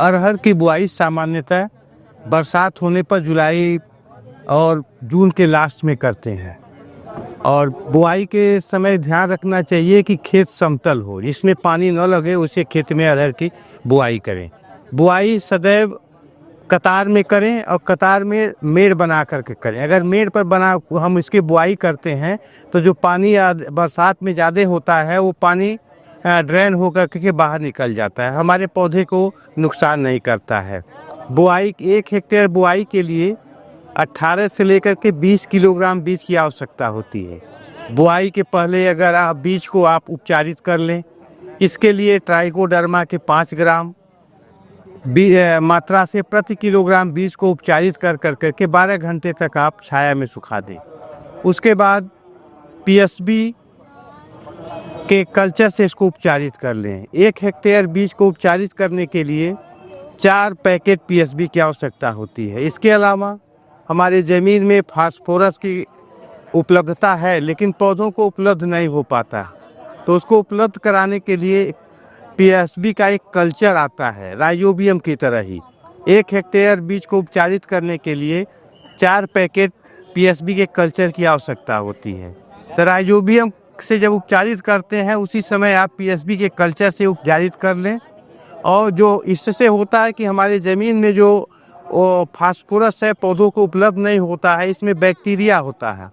अरहर की बुआई सामान्यतः बरसात होने पर जुलाई और जून के लास्ट में करते हैं और बुआई के समय ध्यान रखना चाहिए कि खेत समतल हो, जिसमें पानी न लगे उसे खेत में अरहर की बुआई करें। बुआई सदैव कतार में करें और कतार में मेड़ बना करके करें। अगर मेड़ पर बना हम इसकी बुआई करते हैं तो जो पानी बरसात में ज़्यादा होता है वो पानी ड्रेन होकर के बाहर निकल जाता है, हमारे पौधे को नुकसान नहीं करता है। बुआई 1 हेक्टेयर बुआई के लिए 18 से लेकर के 20 किलोग्राम बीज की आवश्यकता होती है। बुआई के पहले अगर आप बीज को उपचारित कर लें, इसके लिए ट्राइकोडर्मा के 5 ग्राम मात्रा से प्रति किलोग्राम बीज को उपचारित कर करके 12 घंटे तक आप छाया में सुखा दें। उसके बाद पीएसबी के कल्चर से इसको उपचारित कर लें। 1 हेक्टेयर बीज को उपचारित करने के लिए 4 पैकेट पीएसबी की आवश्यकता होती है। इसके अलावा हमारे ज़मीन में फास्फोरस की उपलब्धता है लेकिन पौधों को उपलब्ध नहीं हो पाता, तो उसको उपलब्ध कराने के लिए पीएसबी का एक कल्चर आता है राइजोबियम की तरह ही। 1 हेक्टेयर बीज को उपचारित करने के लिए 4 पैकेट पीएसबी के कल्चर की आवश्यकता होती है। तो राइजोबियम से जब उपचारित करते हैं उसी समय आप पीएसबी के कल्चर से उपचारित कर लें। और जो इससे होता है कि हमारे ज़मीन में जो फास्फोरस है पौधों को उपलब्ध नहीं होता है, इसमें बैक्टीरिया होता है।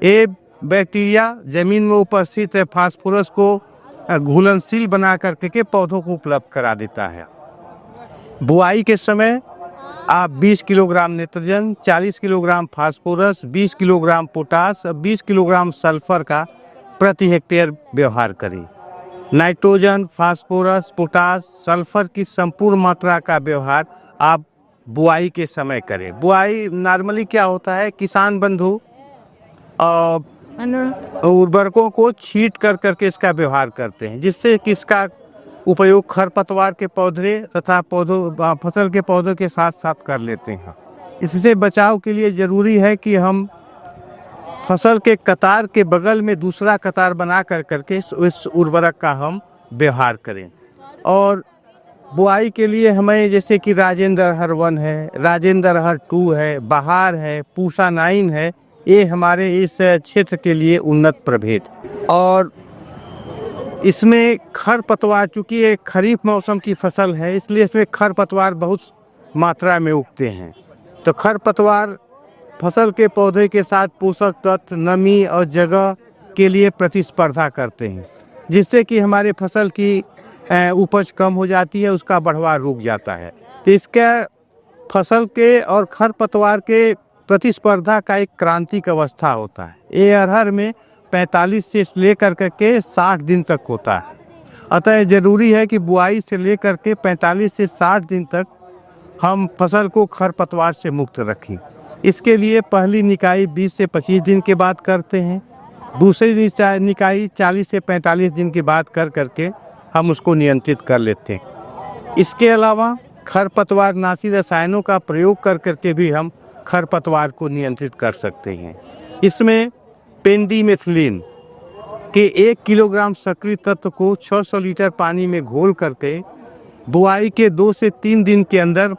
ये बैक्टीरिया ज़मीन में उपस्थित है फास्फोरस को घुलनशील बना करके के पौधों को उपलब्ध करा देता है। बुआई के समय आप 20 kilogram nitrogen, 40 kilogram phosphorus, 20 kilogram potash और 20 किलोग्राम सल्फर का प्रति हेक्टेयर व्यवहार करें। नाइट्रोजन, फास्फोरस, पोटास, सल्फर की संपूर्ण मात्रा का व्यवहार आप बुआई के समय करें। बुआई नॉर्मली क्या होता है, किसान बंधु उर्वरकों को छीट कर करके इसका व्यवहार करते हैं, जिससे कि इसका उपयोग खरपतवार के पौधे तथा फसल के पौधों के साथ साथ कर लेते हैं। इससे बचाव के लिए ज़रूरी है कि हम फसल के कतार के बगल में दूसरा कतार बना कर करके इस उर्वरक का हम व्यवहार करें। और बुआई के लिए हमें जैसे कि राजेंद्र अरहर 1 है, राजेंद्र अरहर 2 है, बहार है, पूसा 9 है, ये हमारे इस क्षेत्र के लिए उन्नत प्रभेद। और इसमें खरपतवार, चूँकि ये खरीफ मौसम की फसल है इसलिए इसमें खरपतवार बहुत मात्रा में उगते हैं, तो खरपतवार फसल के पौधे के साथ पोषक तत्व, नमी और जगह के लिए प्रतिस्पर्धा करते हैं, जिससे कि हमारे फसल की उपज कम हो जाती है, उसका बढ़वार रुक जाता है। तो इसका फसल के और खरपतवार के प्रतिस्पर्धा का एक क्रांतिक अवस्था होता है। ये अरहर में 45 से लेकर के 60 दिन तक होता है। अतः ज़रूरी है कि बुआई से लेकर के 45 से 60 दिन तक हम फसल को खरपतवार से मुक्त रखें। इसके लिए पहली निकाई 20 से 25 दिन के बाद करते हैं, दूसरी निकाई 40 से 45 दिन के बाद कर करके हम उसको नियंत्रित कर लेते हैं। इसके अलावा खरपतवार नाशी रसायनों का प्रयोग कर करके भी हम खरपतवार को नियंत्रित कर सकते हैं। इसमें पेंडिमेथिलिन के 1 किलोग्राम सक्रिय तत्व को 600 लीटर पानी में घोल करके बुआई के 2 से 3 दिन के अंदर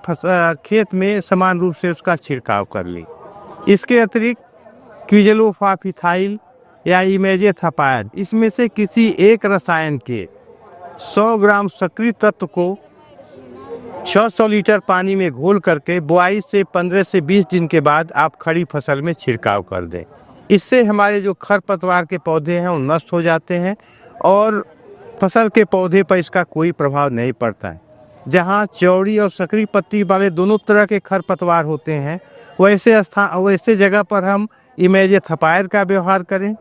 खेत में समान रूप से उसका छिड़काव कर ले। इसके अतिरिक्त क्विजलोफाफिथाइल या इमेजेथापायड, इसमें से किसी एक रसायन के 100 ग्राम सक्रिय तत्व को 600 लीटर पानी में घोल करके बुआई से 15 से 20 दिन के बाद आप खड़ी फसल में छिड़काव कर दें। इससे हमारे जो खरपतवार के पौधे हैं वो नष्ट हो जाते हैं और फसल के पौधे पर इसका कोई प्रभाव नहीं पड़ता है। जहाँ चौड़ी और सकरी पत्ती वाले दोनों तरह के खरपतवार होते हैं वैसे जगह पर हम इमेजेथापायड का व्यवहार करें,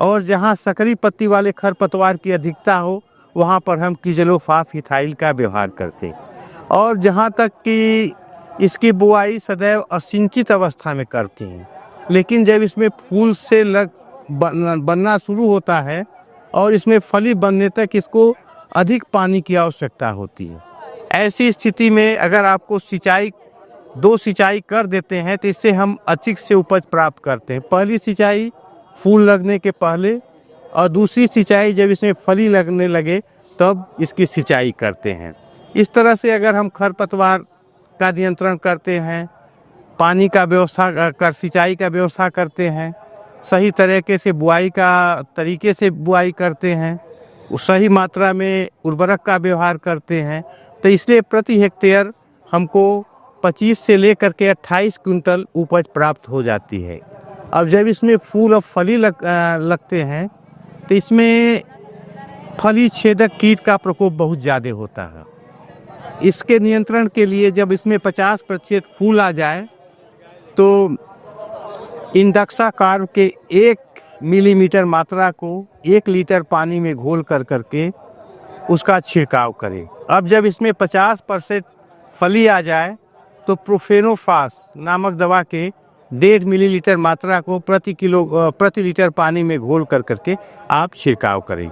और जहाँ सकरी पत्ती वाले खरपतवार की अधिकता हो वहाँ पर हम क्विजलोफाफिथाइल का व्यवहार करते हैं। और जहाँ तक कि इसकी बुआई सदैव असिंचित अवस्था में करते हैं, लेकिन जब इसमें फूल से बनना शुरू होता है और इसमें फली बनने तक इसको अधिक पानी की आवश्यकता होती है। ऐसी स्थिति में अगर आपको 2 सिंचाई कर देते हैं तो इससे हम अधिक से उपज प्राप्त करते हैं। पहली सिंचाई फूल लगने के पहले और दूसरी सिंचाई जब इसमें फली लगने लगे तब इसकी सिंचाई करते हैं। इस तरह से अगर हम खरपतवार का नियंत्रण करते हैं, पानी का व्यवस्था कर सिंचाई का व्यवस्था करते हैं, सही तरीके से बुआई का तरीके से बुआई करते हैं, सही मात्रा में उर्वरक का व्यवहार करते हैं, तो इसलिए प्रति हेक्टेयर हमको 25 से लेकर के 28 क्विंटल उपज प्राप्त हो जाती है। अब जब इसमें फूल और फली लगते हैं तो इसमें फली छेदक कीट का प्रकोप बहुत ज़्यादा होता है। इसके नियंत्रण के लिए जब इसमें 50% फूल आ जाए तो इंडक्सा कार्ब के 1 मिलीमीटर मात्रा को 1 लीटर पानी में घोल करके उसका छिड़काव करें। अब जब इसमें 50% फली आ जाए तो प्रोफेनोफास नामक दवा के 1.5 मिलीलीटर मात्रा को प्रति लीटर पानी में घोल करके आप छिड़काव करें।